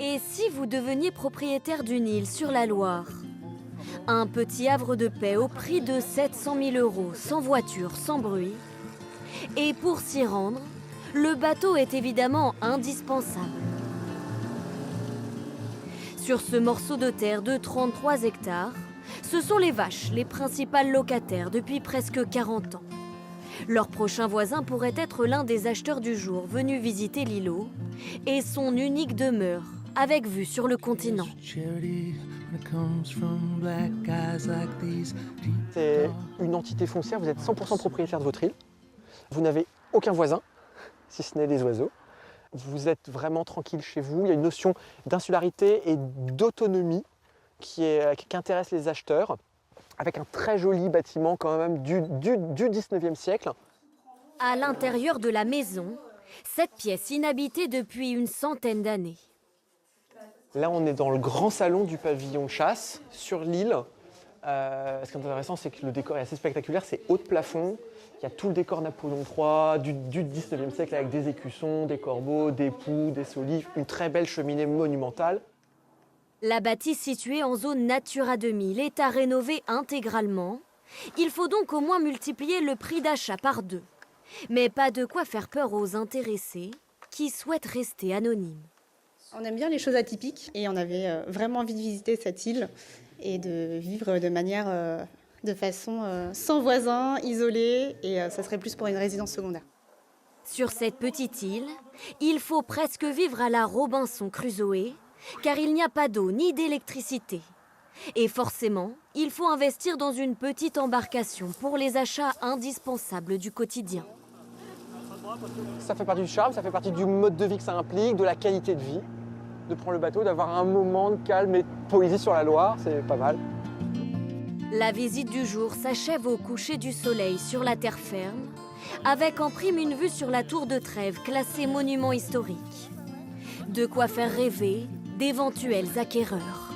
Et si vous deveniez propriétaire d'une île sur la Loire? Un petit havre de paix au prix de 700 000 €, sans voiture, sans bruit. Et pour s'y rendre, le bateau est évidemment indispensable. Sur ce morceau de terre de 33 hectares, ce sont les vaches, les principales locataires depuis presque 40 ans. Leur prochain voisin pourrait être l'un des acheteurs du jour venus visiter l'îlot et son unique demeure, avec vue sur le continent. C'est une entité foncière, vous êtes 100% propriétaire de votre île. Vous n'avez aucun voisin, si ce n'est les oiseaux. Vous êtes vraiment tranquille chez vous. Il y a une notion d'insularité et d'autonomie qui intéresse les acheteurs, avec un très joli bâtiment quand même du 19e siècle. À l'intérieur de la maison, cette pièce inhabitée depuis une centaine d'années. Là, on est dans le grand salon du pavillon chasse, sur l'île. Ce qui est intéressant, c'est que le décor est assez spectaculaire, c'est haut de plafond. Il y a tout le décor Napoléon III du 19e siècle avec des écussons, des corbeaux, des poux, des solives, une très belle cheminée monumentale. La bâtisse située en zone Natura 2000 est à rénover intégralement. Il faut donc au moins multiplier le prix d'achat par 2. Mais pas de quoi faire peur aux intéressés qui souhaitent rester anonymes. On aime bien les choses atypiques et on avait vraiment envie de visiter cette île et de vivre de façon sans voisins, isolée, et ça serait plus pour une résidence secondaire. Sur cette petite île, il faut presque vivre à la Robinson Crusoe, car il n'y a pas d'eau ni d'électricité. Et forcément, il faut investir dans une petite embarcation pour les achats indispensables du quotidien. Ça fait partie du charme, ça fait partie du mode de vie que ça implique, de la qualité de vie, de prendre le bateau, d'avoir un moment de calme et de poésie sur la Loire, c'est pas mal. La visite du jour s'achève au coucher du soleil sur la terre ferme, avec en prime une vue sur la tour de Trèves, classée monument historique. De quoi faire rêver d'éventuels acquéreurs.